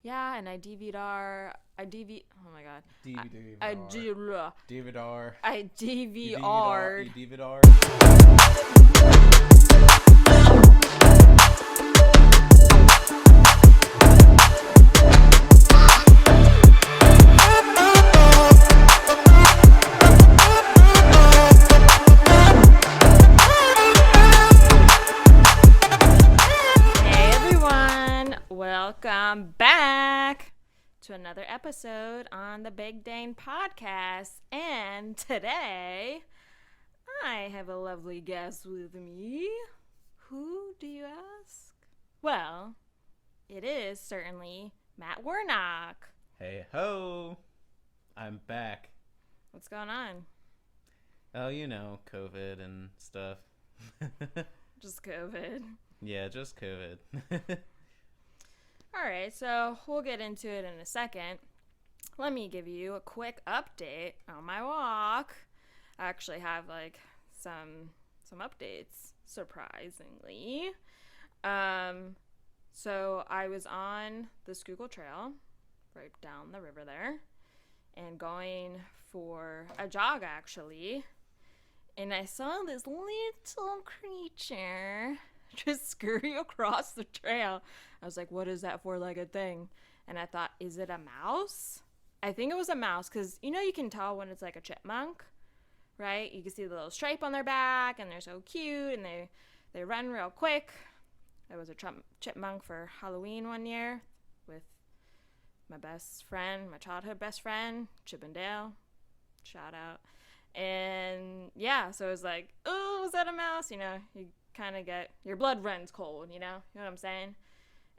Yeah, and I DVR. Oh my god. I DVR. I You DVR'd. DVR. Hey everyone, welcome back to another episode on the Big Dane podcast. And today, I have a lovely guest with me. Who do you ask? Well, it is certainly Matt Warnock. Hey ho! I'm back. What's going on? Oh, you know, COVID and stuff. Just COVID. Yeah, just COVID. Alright, so we'll get into it in a second. Let me give you a quick update on my walk. I actually have some updates, surprisingly. So I was on the Schuylkill Trail, right down the river there, and going for a jog actually. And I saw this little creature just scurry across the trail. I was like, what is that four-legged thing? And I thought, is it a mouse? I think it was a mouse, because you can tell when it's like a chipmunk, right? You can see the little stripe on their back, and they're so cute, and they run real quick. I was a chipmunk for Halloween one year with my best friend, my childhood best friend, Chip and Dale. Shout out. And yeah, so it was like, oh, was that a mouse? You kind of get, your blood runs cold, you know what I'm saying?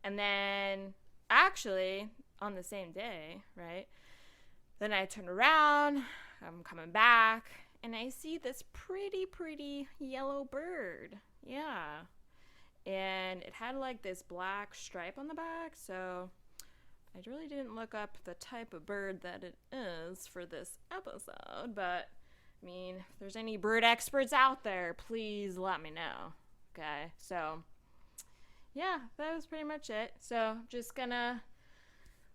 And then actually on the same day, right, then I turn around, I'm coming back, and I see this pretty yellow bird. Yeah, and it had like this black stripe on the back, so I really didn't look up the type of bird that it is for this episode, but I mean, if there's any bird experts out there, please let me know. Okay, so yeah, that was pretty much it. So just gonna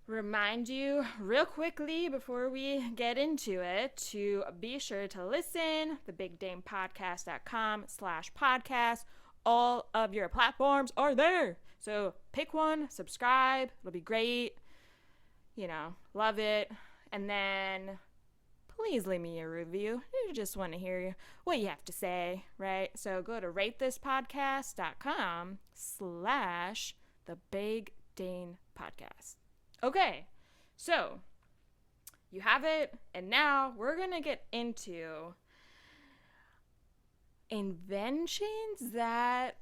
remind you real quickly before we get into it to be sure to listen, thebigdanepodcast.com/podcast. All of your platforms are there. So pick one, subscribe, it'll be great. Love it. And then please leave me a review. I just want to hear what you have to say, right? So go to ratethispodcast.com/the Big Dane podcast. Okay, so you have it, and now we're going to get into inventions that,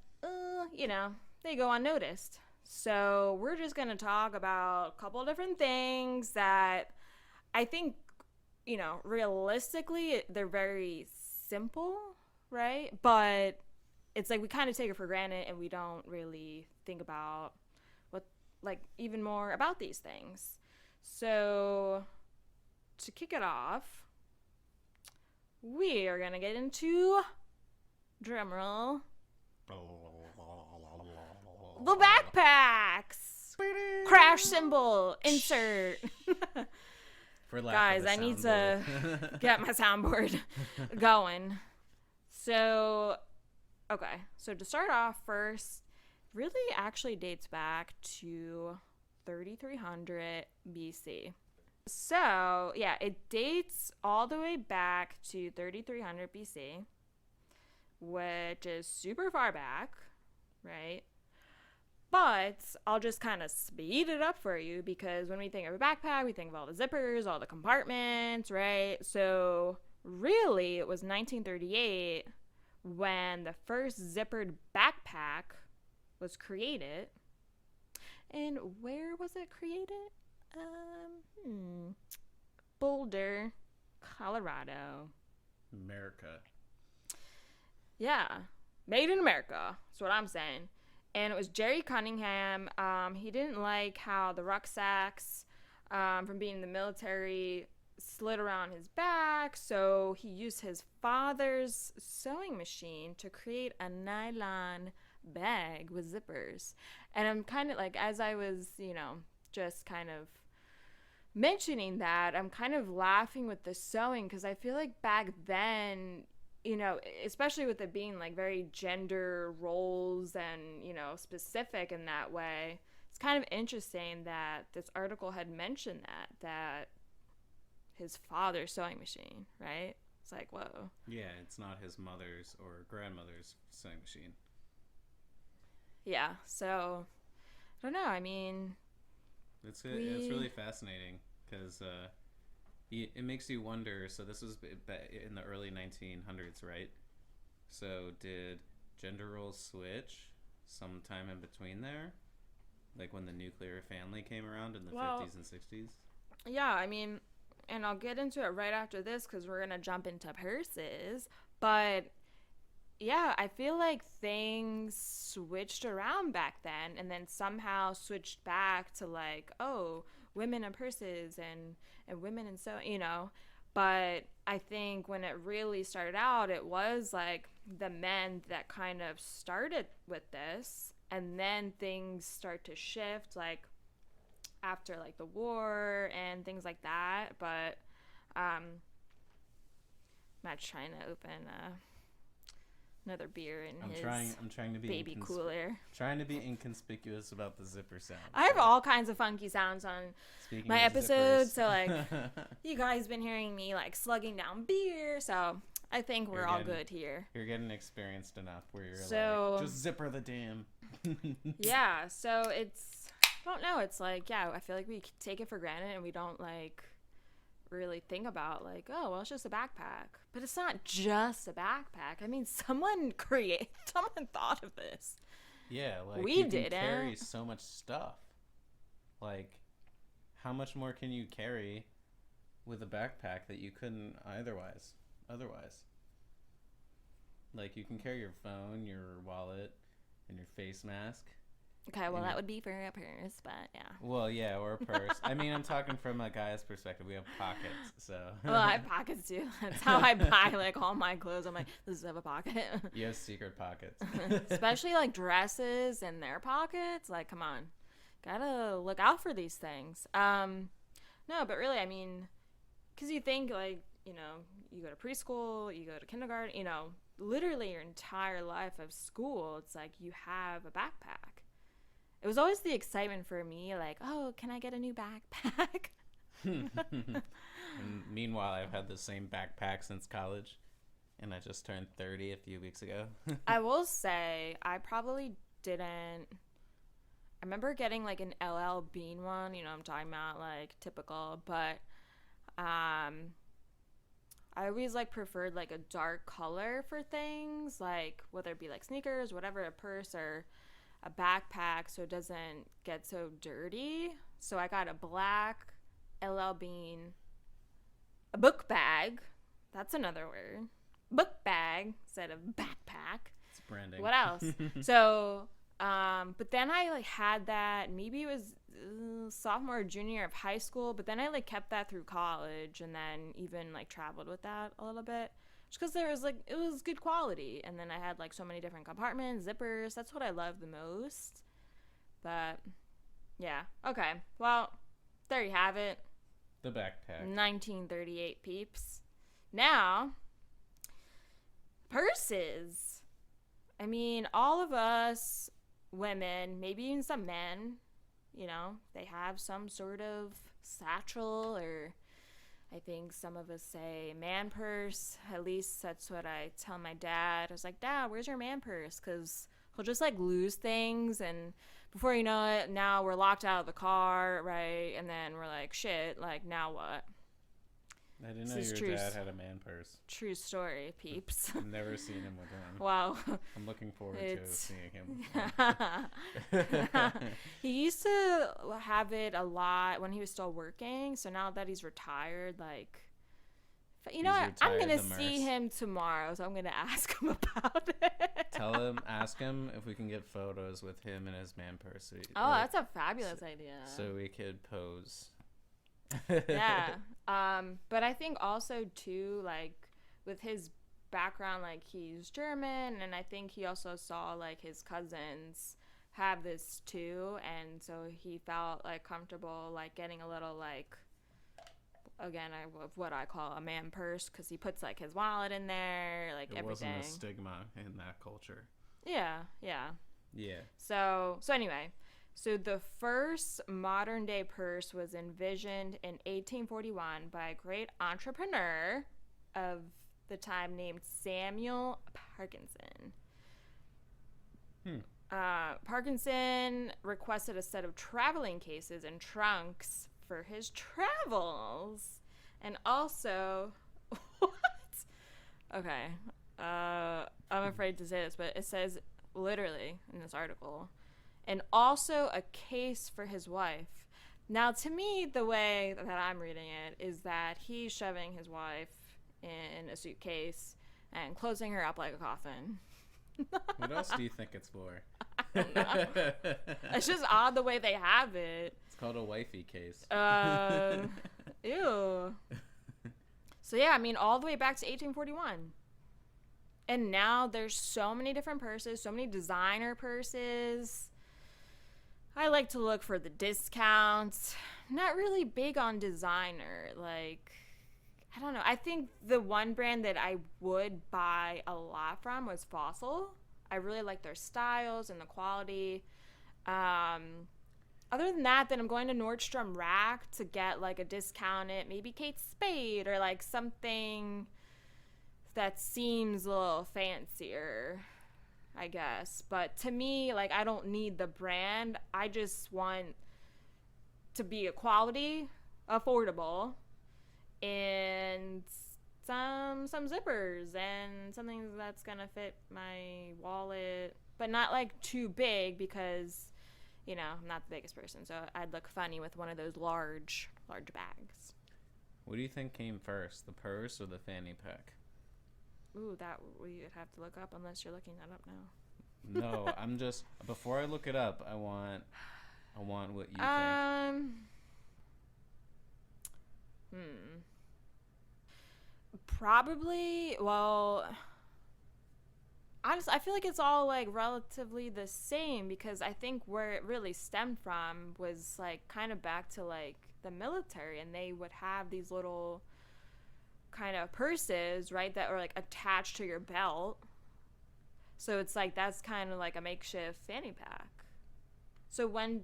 they go unnoticed. So we're just going to talk about a couple different things that I think, realistically, they're very simple, right? But it's like we kind of take it for granted and we don't really think about even more about these things. So to kick it off, we are going to get into, drumroll, the backpacks. Crash symbol, insert. Guys, I need to get my soundboard going. So, okay. So to start off first, really actually dates back to 3300 BC. So, yeah, it dates all the way back to 3300 BC, which is super far back, right? But I'll just kind of speed it up for you, because when we think of a backpack, we think of all the zippers, all the compartments, right? So really, it was 1938 when the first zippered backpack was created. And where was it created? Boulder, Colorado. America. Yeah, made in America. That's what I'm saying. And it was Jerry Cunningham. He didn't like how the rucksacks from being in the military slid around his back, so he used his father's sewing machine to create a nylon bag with zippers. And I'm kind of like, as I was, just kind of mentioning that, I'm kind of laughing with the sewing because I feel like back then, you know, especially with it being like very gender roles and, you know, specific in that way, it's kind of interesting that this article had mentioned that his father's sewing machine, right? It's like, whoa. Yeah, it's not his mother's or grandmother's sewing machine. Yeah, so I don't know. I mean, It's really fascinating because it makes you wonder. So this was in the early 1900s, right? So did gender roles switch sometime in between there? Like when the nuclear family came around in the 50s and 60s? Yeah, I mean, and I'll get into it right after this because we're going to jump into purses. But yeah, I feel like things switched around back then and then somehow switched back to like, oh, women and purses and women and so, you know. But I think when it really started out, it was like the men that kind of started with this. And then things start to shift, like after like the war and things like that. But Matt's trying to open another beer in his I'm trying to be baby cooler. Trying to be inconspicuous about the zipper sound. I have all kinds of funky sounds on my episodes, so like you guys been hearing me like slugging down beer, so I think we're all good here. You're getting experienced enough where you're so, like, just zipper the damn. Yeah, so it's, I don't know, it's like, yeah, I feel like we take it for granted and we don't like really think about like, oh, well, it's just a backpack. But it's not just a backpack. I mean, someone thought of this. Yeah, like we you didn't can carry so much stuff. Like, how much more can you carry with a backpack that you couldn't otherwise? Like, you can carry your phone, your wallet, and your face mask. Okay, well, that would be for a purse, but yeah. Well, yeah, or a purse. I mean, I'm talking from a guy's perspective. We have pockets, so. Well, I have pockets, too. That's how I buy, like, all my clothes. I'm like, does this have a pocket? You have secret pockets. Especially, like, dresses and their pockets. Like, come on. Gotta look out for these things. No, but really, I mean, because you think, like, you know, you go to preschool, you go to kindergarten, you know, literally your entire life of school, it's like you have a backpack. It was always the excitement for me, like, oh, can I get a new backpack? And meanwhile, I've had the same backpack since college, and I just turned 30 a few weeks ago. I will say, I probably didn't. I remember getting like an LL Bean one, you know, I'm talking about like typical, but I always like preferred like a dark color for things, like whether it be like sneakers, whatever, a purse or a backpack, so it doesn't get so dirty. So I got a black LL Bean, a book bag. That's another word. Book bag instead of backpack. It's branding. What else? So, but then I like had that. Maybe it was sophomore or junior year of high school. But then I like kept that through college, and then even like traveled with that a little bit. Because there was like, it was good quality, and then I had like so many different compartments, zippers. That's what I love the most. But yeah, okay, well, there you have it. The backpack. 1938 peeps. Now, purses. I mean, all of us women, maybe even some men, you know, they have some sort of satchel, or I think some of us say man purse. At least that's what I tell my dad. I was like, Dad, where's your man purse? Because he'll just like lose things, and before you know it, now we're locked out of the car, right? And then we're like, shit, like now what? I didn't know your dad had a man purse. True story, peeps. I've never seen him with one. Wow. I'm looking forward to seeing him. He used to have it a lot when he was still working. So now that he's retired, like, you know what? I'm going to see him tomorrow. So I'm going to ask him about it. Ask him if we can get photos with him and his man purse. Oh, that's a fabulous idea. So we could pose. Yeah. But I think also too, like with his background, like he's German, and I think he also saw like his cousins have this too, and so he felt like comfortable like getting a little like, again, what I call a man purse, because he puts like his wallet in there, like There everything. wasn't a stigma in that culture. Yeah. So anyway, so the first modern day purse was envisioned in 1841 by a great entrepreneur of the time named Samuel Parkinson. Parkinson requested a set of traveling cases and trunks for his travels, and also what? Okay, I'm afraid to say this, but it says literally in this article, and also a case for his wife. Now, to me, the way that I'm reading it is that he's shoving his wife in a suitcase and closing her up like a coffin. What else do you think it's for? I don't know. It's just odd the way they have it. It's called a wifey case. Ew. So yeah, I mean, all the way back to 1841. And now there's so many different purses, so many designer purses. I like to look for the discounts. Not really big on designer. Like, I don't know. I think the one brand that I would buy a lot from was Fossil. I really like their styles and the quality. Other than that, then I'm going to Nordstrom Rack to get like a discounted, maybe Kate Spade or like something that seems a little fancier, I guess. But to me, like, I don't need the brand. I just want to be a quality, affordable, and some zippers and something that's gonna fit my wallet, but not like too big, because, you know, I'm not the biggest person, so I'd look funny with one of those large bags. What do you think came first, the purse or the fanny pack? Ooh, that we would have to look up, unless you're looking that up now. No, I'm just, before I look it up, I want what you think. Probably, well, honestly, I feel like it's all like relatively the same, because I think where it really stemmed from was like kind of back to like the military, and they would have these little kind of purses, right, that were like attached to your belt. So it's like that's kind of like a makeshift fanny pack. So when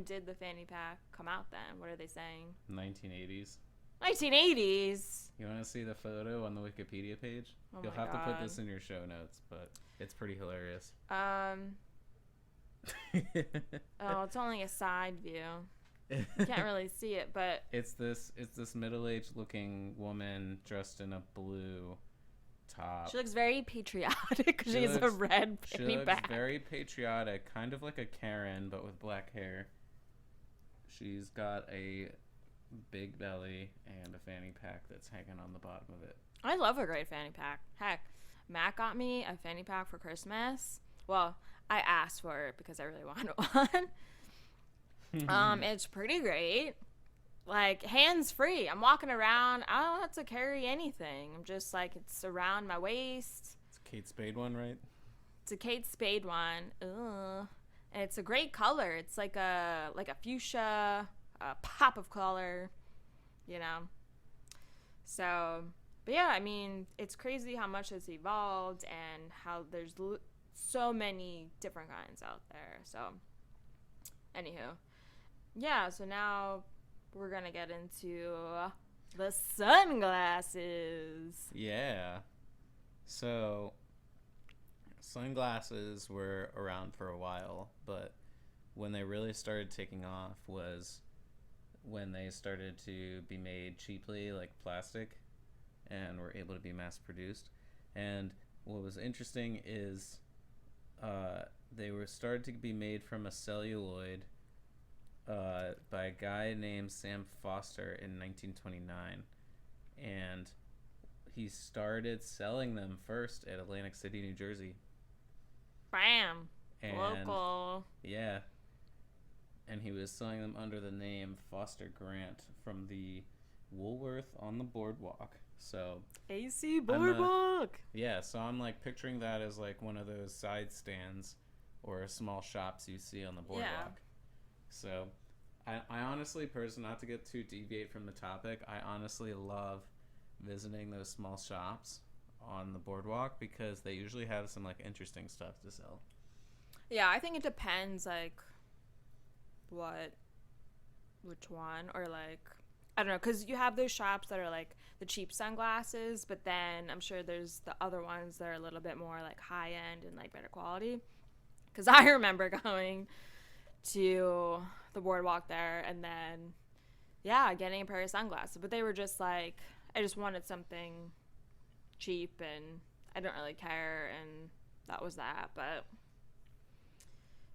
did the fanny pack come out then? What are they saying? 1980s. 1980s. You want to see the photo on the Wikipedia page? Oh, You'll my have to put God. this in your show notes, but it's pretty hilarious. Oh, it's only a side view. You can't really see it, but It's this middle-aged looking woman dressed in a blue top. she looks very patriotic because She she has a looks- red She fanny looks pack. very patriotic, kind of like a Karen, but with black hair. She's got a big belly and a fanny pack that's hanging on the bottom of it. I love a great fanny pack. Heck, Matt got me a fanny pack for Christmas. Well, I asked for it because I really wanted one. It's pretty great. Like, hands free. I'm walking around. I don't have to carry anything. I'm just like, it's around my waist. It's a Kate Spade one, right? It's a Kate Spade one. Ugh. And it's a great color. It's like a fuchsia, a pop of color, you know. So, but yeah, I mean, it's crazy how much it's evolved and how there's so many different kinds out there. So, anywho, yeah, so now we're going to get into the sunglasses. Yeah. So, sunglasses were around for a while, but when they really started taking off was when they started to be made cheaply, like plastic, and were able to be mass produced. And what was interesting is they were started to be made from a celluloid by a guy named Sam Foster in 1929, and he started selling them first at Atlantic City, New Jersey. Bam. And Local. yeah, and he was selling them under the name Foster Grant from the Woolworth on the Boardwalk. So AC Boardwalk. yeah, so I'm like picturing that as like one of those side stands or small shops you see on the boardwalk. Yeah. So I honestly, not to get too deviate from the topic, I honestly love visiting those small shops on the boardwalk because they usually have some like interesting stuff to sell. Yeah, I think it depends like which one, or like I don't know, because you have those shops that are like the cheap sunglasses, but then I'm sure there's the other ones that are a little bit more like high end and like better quality. Because I remember going to the boardwalk there and then, yeah, getting a pair of sunglasses, but they were just like, I just wanted something cheap and I don't really care, and that was that. But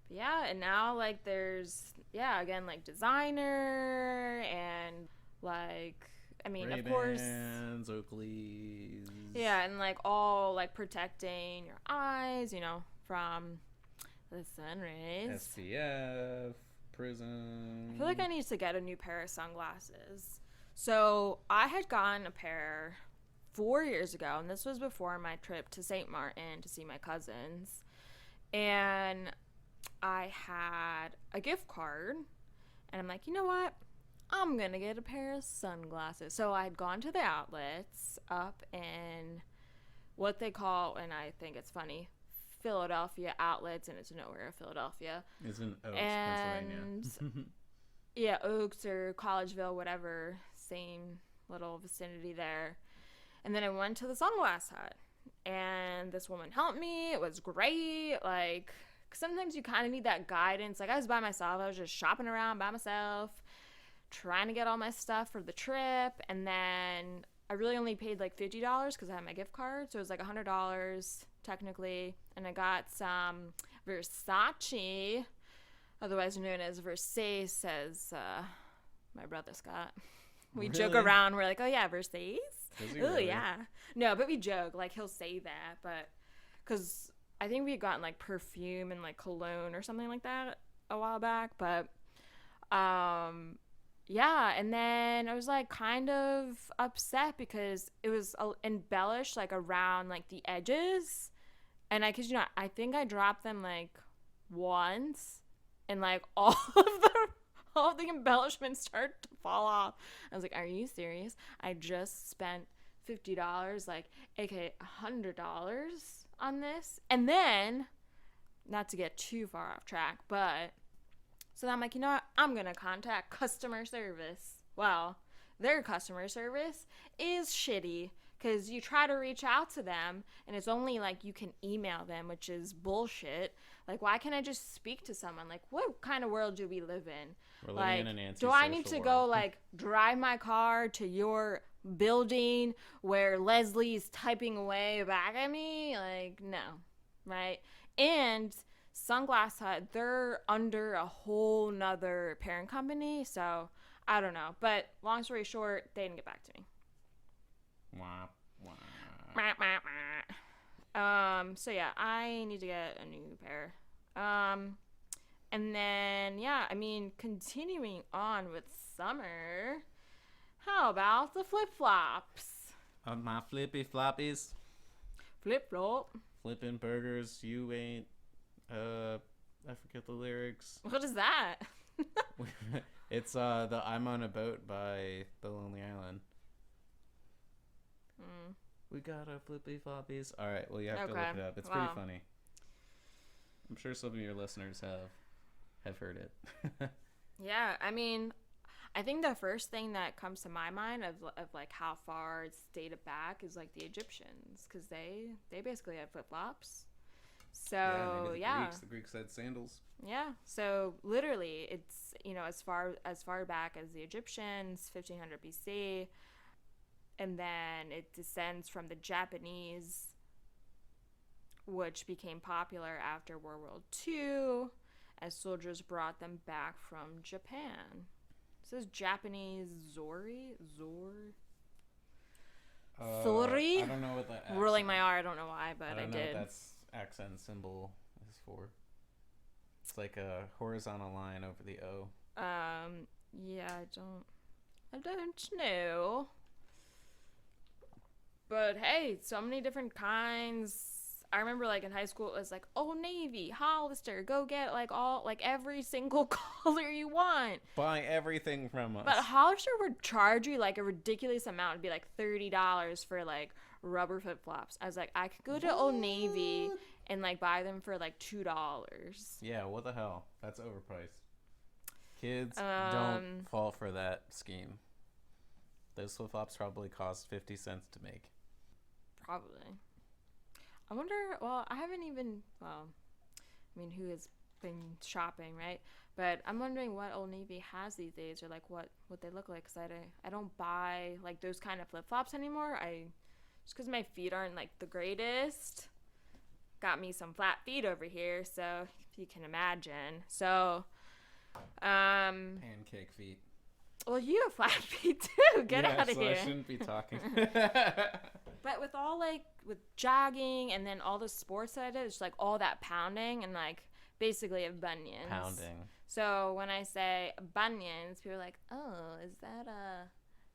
yeah, and now like there's, yeah, again, like designer and like, I mean, Ray-Bans, of course, Oakleys. yeah, and like all like protecting your eyes, from the sun rays. SPF, prism. I feel like I need to get a new pair of sunglasses. So I had gotten a pair 4 years ago, and this was before my trip to St. Martin to see my cousins. And I had a gift card, and I'm like, you know what? I'm going to get a pair of sunglasses. So I had gone to the outlets up in what they call, and I think it's funny, Philadelphia outlets, and it's nowhere Philadelphia. It's in Oaks, and Pennsylvania. Yeah, Oaks or Collegeville, whatever, same little vicinity there. And then I went to the Sunglass Hut, and this woman helped me. It was great. Like, sometimes you kind of need that guidance. Like, I was by myself. I was just shopping around by myself, trying to get all my stuff for the trip. And then I really only paid like $50 because I had my gift card. So it was like $100 technically. And I got some Versace, otherwise known as Versace, as my brother Scott. We joke around. We're like, oh yeah, Versace. Oh Really? yeah. No, but we joke. Like, he'll say that, but because I think we had gotten like perfume and like cologne or something like that a while back. But yeah. And then I was like kind of upset because it was embellished like around like the edges, and I think I dropped them like once, and like all of the embellishments started to fall off. I was like, are you serious? I just spent $50, like, aka $100 on this. And then, not to get too far off track, but, so I'm like, you know what? I'm going to contact customer service. Well, their customer service is shitty, because you try to reach out to them, and it's only, like, you can email them, which is bullshit. Like, why can't I just speak to someone? Like, what kind of world do we live in? We're like, living in an do I need antisocial to go, world. like, drive my car to your building where Leslie's typing away back at me? Like, no. Right? And Sunglass Hut, they're under a whole nother parent company, so I don't know. But long story short, they didn't get back to me. Wah, wah. So yeah, I need to get a new pair. And then, yeah, I mean, continuing on with summer, how about the flip-flops? My flippy floppies. Flip-flop. Flipping burgers, you ain't. I forget the lyrics. What is that? It's the I'm on a Boat by The Lonely Island. We got our flippy floppies. All right, well, you have to look it up. It's pretty funny. I'm sure some of your listeners have heard it. Yeah, I mean, I think the first thing that comes to my mind of like how far it's dated back is like the Egyptians, because they basically had flip-flops. So yeah, the Greeks had sandals. Yeah, so literally it's, as far back as the Egyptians, 1500 BC, and then it descends from the Japanese, which became popular after World War II as soldiers brought them back from Japan. It says Japanese Zori? Sorry? I don't know what that accent. Rolling my R, I don't know why, but I don't know did. what that's accent symbol is for. It's like a horizontal line over the O. Yeah, I don't know. But hey, so many different kinds. I remember like in high school it was like Old Navy, Hollister, go get like every single color you want. Buy everything from us. But Hollister would charge you like a ridiculous amount. It'd be like $30 for like rubber flip flops. I was like, I could go to Old Navy and like buy them for like $2. Yeah, what the hell? That's overpriced. Kids, don't fall for that scheme. Those flip flops probably cost 50 cents to make. Probably. I wonder, well, I haven't even, well, I mean, who has been shopping, right? But I'm wondering what Old Navy has these days, or like what they look like, because I don't buy like those kind of flip-flops anymore. Just because my feet aren't like the greatest. Got me some flat feet over here, so if you can imagine. So, pancake feet. Well, you have flat feet too. Get out of here. I shouldn't be talking. But with all like with jogging and then all the sports that I did, it's like all that pounding and like basically of bunions. Pounding. So when I say bunions, people are like, "Oh, is that are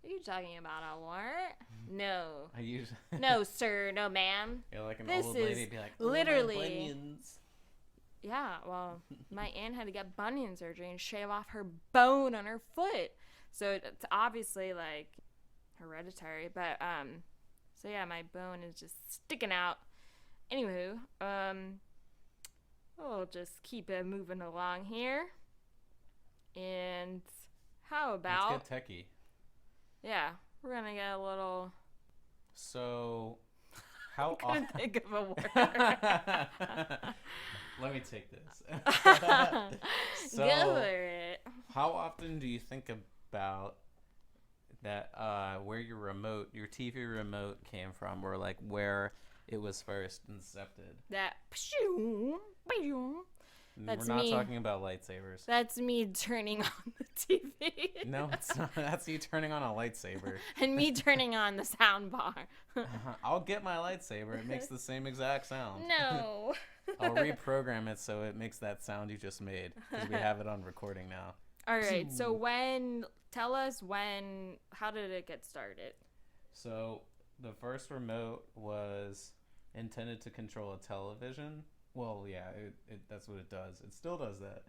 you talking about a what?" No. No, sir. No, ma'am. You're like an this old lady. Is be like, literally. My bunions. Yeah, well, my aunt had to get bunion surgery and shave off her bone on her foot. So it's obviously like hereditary, but so yeah, my bone is just sticking out. Anywho, we'll just keep it moving along here. And how about let's get techie. Yeah, we're gonna get a little. So, how I couldn't think of a word. Let me take this. So, go for it. How often do you think about that? Where your TV remote came from, or like where it was first incepted? That's We're not me. talking about lightsabers. That's me turning on the TV. No, it's not. That's you turning on a lightsaber. And me turning on the sound bar. I'll get my lightsaber. It makes the same exact sound. No. I'll reprogram it so it makes that sound you just made, because we have it on recording now. All right. So tell us how did it get started? So the first remote was intended to control a television. Well, yeah, that's what it does. It still does that.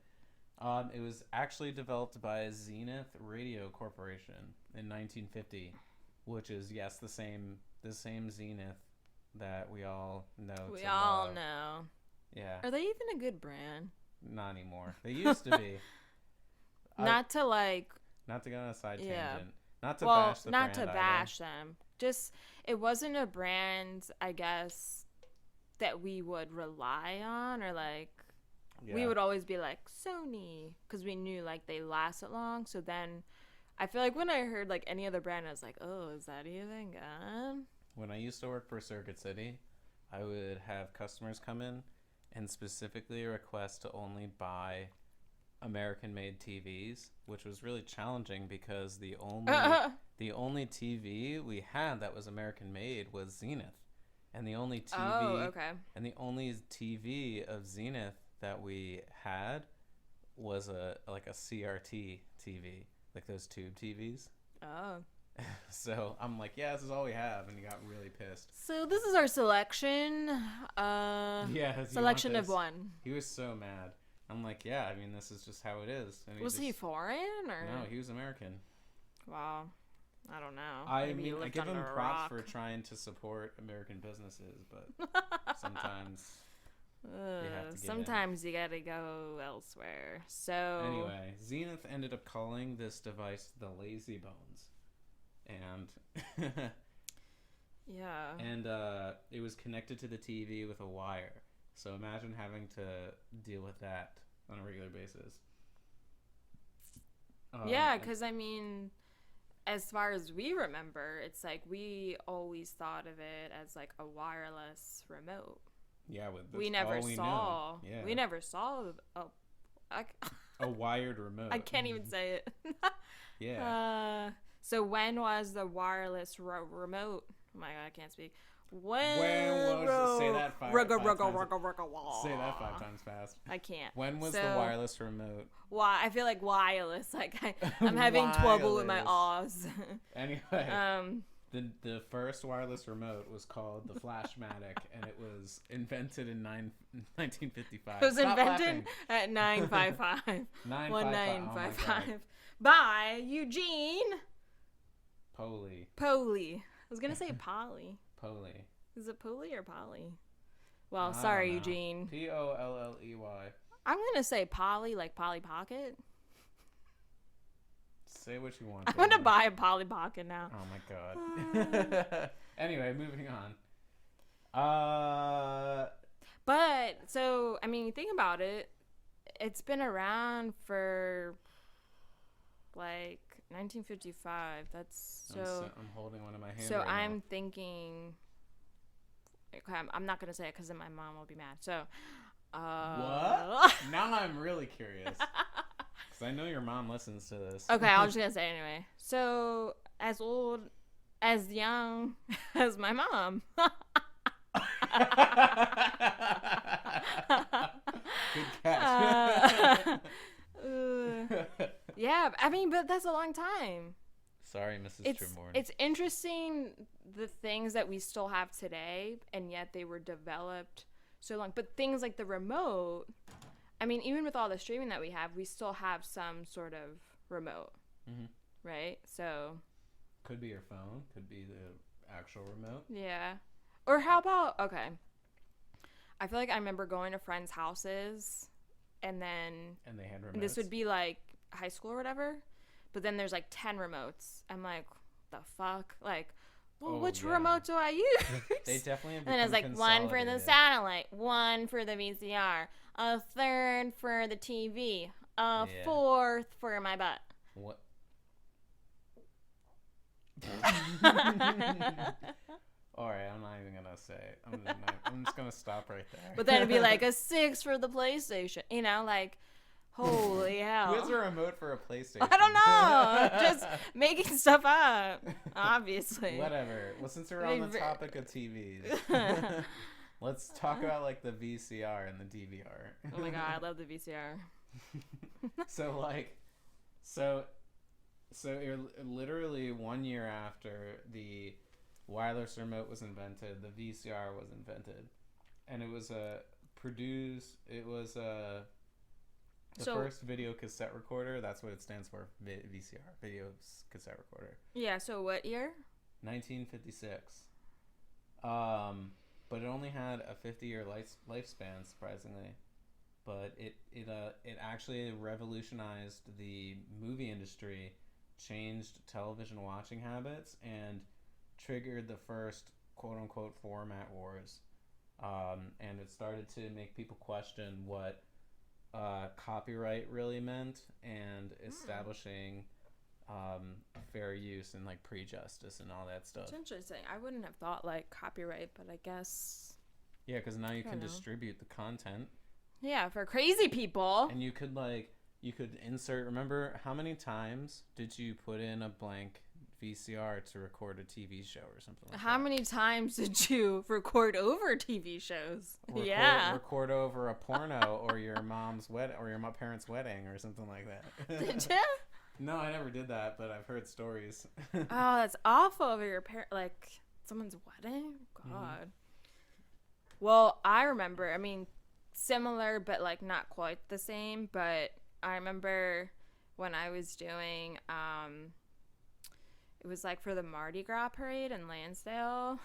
It was actually developed by Zenith Radio Corporation in 1950, which is, yes, the same Zenith that we all know. We all know. Yeah. Are they even a good brand? Not anymore. They used to be. Not to go on a side tangent. Not to bash them. Just, it wasn't a brand, I guess, that we would rely on, or like we would always be like Sony, because we knew like they lasted long. So then I feel like when I heard like any other brand, I was like, oh, is that even good? When I used to work for Circuit City, I would have customers come in and specifically request to only buy American-made TVs, which was really challenging because the only TV we had that was American-made was Zenith. And the only TV of Zenith that we had was a CRT TV, like those tube TVs. Oh. So I'm like, yeah, this is all we have, and he got really pissed. So this is our selection. Selection of one. He was so mad. I'm like, yeah, I mean, this is just how it is. And was he foreign or? No, he was American. Wow. I don't know. I mean, I give him props for trying to support American businesses, but sometimes you have to sometimes you gotta go elsewhere. So anyway, Zenith ended up calling this device the Lazy Bones, and yeah, and it was connected to the TV with a wire. So imagine having to deal with that on a regular basis. Yeah, because I mean, as far as we remember, it's like we always thought of it as like a wireless remote. Yeah, we never saw a wired remote. I can't even say it. Yeah. So when was the wireless remote? Oh my god, I can't speak. When was say that five times. Say that 5 times fast. I can't. When was the wireless remote? Why? I feel like wireless. Like I'm having trouble with my Oz. Anyway. The first wireless remote was called the Flashmatic, and it was invented in 1955. It was Stop invented laughing. at 955 955. 1955 by Eugene Poley. Poley. I was gonna say Polly. Poley. Is it Poley or Polly? Well, I sorry, don't know. Eugene. Polley. I'm gonna say Polly, like Polly Pocket. Say what you want. I'm gonna buy a Polly Pocket now. Oh my god. Anyway, moving on. But so I mean, think about it. It's been around for like 1955. That's so. I'm holding one in my hand. So right I'm now. thinking. Okay, I'm not gonna say it because then my mom will be mad. So. What? Now I'm really curious. Because I know your mom listens to this. Okay, I was just gonna say anyway. So as old, as young as my mom. Good catch. Yeah, I mean, but that's a long time. Sorry, Mrs. Tremorne. It's interesting the things that we still have today, and yet they were developed so long. But things like the remote, I mean, even with all the streaming that we have, we still have some sort of remote, right? So could be your phone, could be the actual remote. Yeah. Or how about, okay, I feel like I remember going to friends' houses, and they had remotes. This would be like high school or whatever, but then there's like 10 remotes. I'm like, the fuck? Like, well, which remote do I use? They definitely have. And then it's like one for the satellite, one for the VCR, a third for the TV, a fourth for my butt. What? All right, I'm not even gonna say it. I'm just gonna stop right there. But then it'd be like a 6 for the PlayStation. You know, like, holy hell. Who has a remote for a PlayStation? I don't know. Just making stuff up, obviously. Whatever. Well, since we're on the topic of TVs, let's talk about like the VCR and the DVR. Oh my god, I love the VCR. So literally 1 year after the wireless remote was invented, the VCR was invented, and it was the first video cassette recorder. That's what it stands for, VCR, video cassette recorder. Yeah, so what year? 1956. But it only had a 50-year lifespan, surprisingly. But it actually revolutionized the movie industry, changed television watching habits, and triggered the first quote-unquote format wars. And it started to make people question what copyright really meant, and establishing fair use and like pre-justice and all that stuff. It's interesting. I wouldn't have thought like copyright, but I guess. Yeah, because now you can distribute the content. Yeah, for crazy people. And you could insert. Remember, how many times did you put in a blank VCR to record a TV show or something like that? How many times did you record over TV shows? Record over a porno or your mom's or your parents' wedding or something like that. Did you? No, I never did that, but I've heard stories. Oh, that's awful over your like someone's wedding. God. Mm-hmm. Well, I remember. I mean, similar, but like not quite the same. But I remember when I was doing. It was like for the Mardi Gras parade in Lansdale,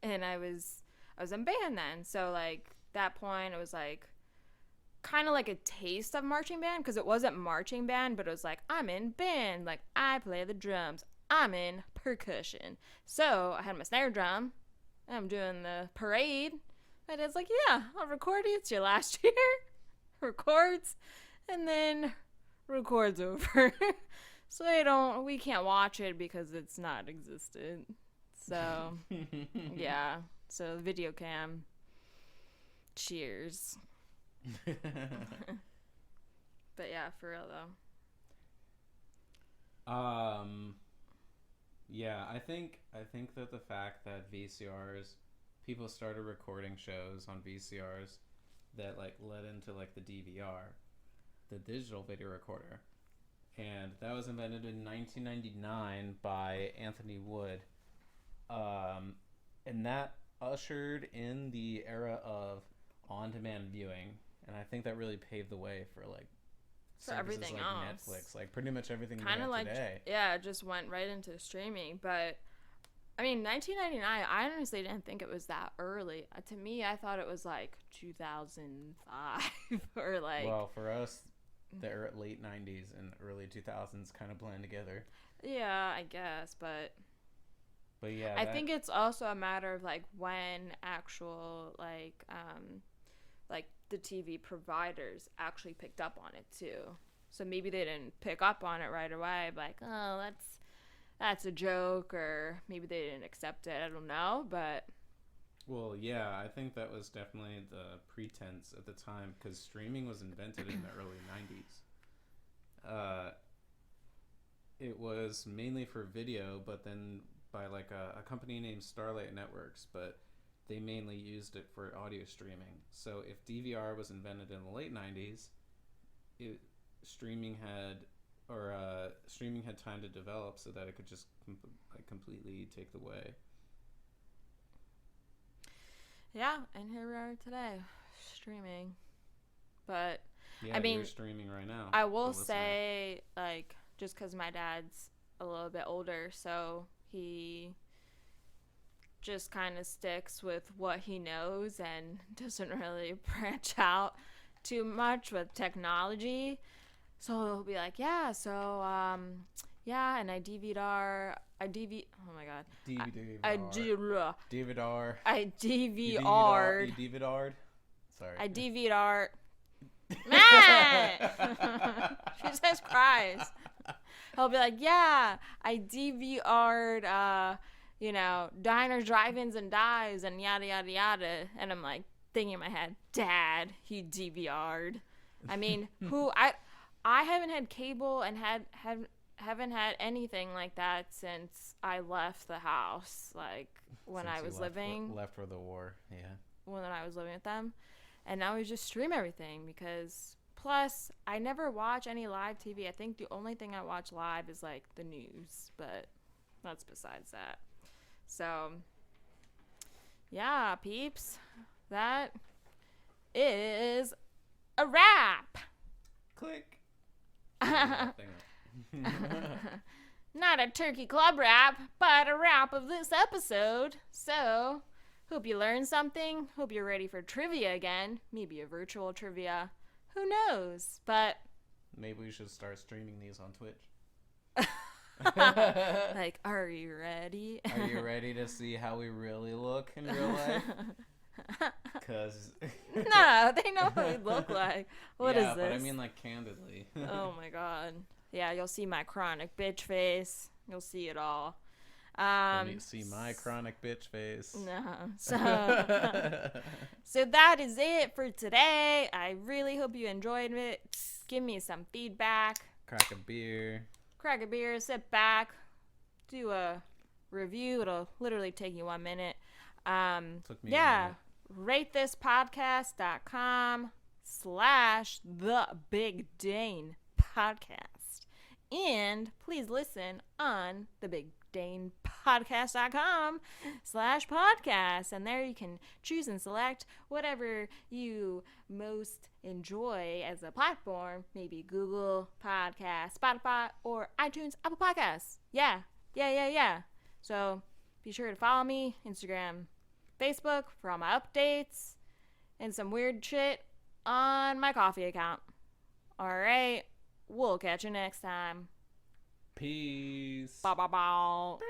and I was in band then. So like that point, it was like kind of like a taste of marching band, because it wasn't marching band, but it was like, I'm in band, like I play the drums, I'm in percussion. So I had my snare drum, and I'm doing the parade, and it's like, yeah, I'll record you. It's your last year. Records, and then records over. So we can't watch it because it's not existent. So, yeah. So, video cam. Cheers. But yeah, for real though. Yeah, I think that the fact that VCRs, people started recording shows on VCRs that like led into like the DVR, the digital video recorder. And that was invented in 1999 by Anthony Wood. And that ushered in the era of on-demand viewing, and I think that really paved the way for like for services everything like else. Netflix, like pretty much everything Kind of like today. Yeah, it just went right into streaming. But I mean, 1999, I honestly didn't think it was that early. To me, I thought it was like 2005 or like. Well, for us, the late 90s and early 2000s kind of blend together. Yeah, I guess, but yeah, I think it's also a matter of like when actual like the TV providers actually picked up on it too. So maybe they didn't pick up on it right away, like, oh, that's a joke, or maybe they didn't accept it. I don't know, but. Well, yeah, I think that was definitely the pretense at the time, because streaming was invented in the early 90s. It was mainly for video, but then by like a company named Starlight Networks, but they mainly used it for audio streaming. So if DVR was invented in the late 90s, streaming had time to develop so that it could just completely take the way. Yeah, and here we are today, streaming. But yeah, I mean, you're streaming right now. I will say, like, just because my dad's a little bit older, so he just kind of sticks with what he knows and doesn't really branch out too much with technology. So he'll be like, yeah, so yeah, and I DVR. Oh my god. DVD. I DVR. You DVR'd? Sorry. I DVR. Man! Jesus Christ. He'll be like, yeah, I DVR'd, diners, drive-ins, and dives, and yada, yada, yada. And I'm like, thinking in my head, Dad, he DVR'd. I mean, I haven't had cable and haven't had anything like that since I left the house, like when I was living. Left for the war, yeah. When I was living with them. And now we just stream everything because, plus, I never watch any live TV. I think the only thing I watch live is like the news, but that's besides that. So, yeah, peeps, that is a wrap. Click. Not a turkey club wrap, but a wrap of this episode. So, hope you learned something. Hope you're ready for trivia again. Maybe a virtual trivia. Who knows? But maybe we should start streaming these on Twitch. Like, are you ready? Are you ready to see how we really look in real life? Because no, they know what we look like. What is this? But I mean, like, candidly. Oh my god. Yeah, you'll see my chronic bitch face. You'll see it all. You see my chronic bitch face. No. So that is it for today. I really hope you enjoyed it. Give me some feedback. Crack a beer, sit back, do a review. It'll literally take you 1 minute. Took me a minute. RateThisPodcast.com/TheBigDanePodcast. And please listen on thebigdanepodcast.com/podcast. And there you can choose and select whatever you most enjoy as a platform. Maybe Google Podcasts, Spotify, or iTunes, Apple Podcasts. Yeah. So be sure to follow me, Instagram, Facebook for all my updates and some weird shit on my coffee account. All right. We'll catch you next time. Peace. Bow.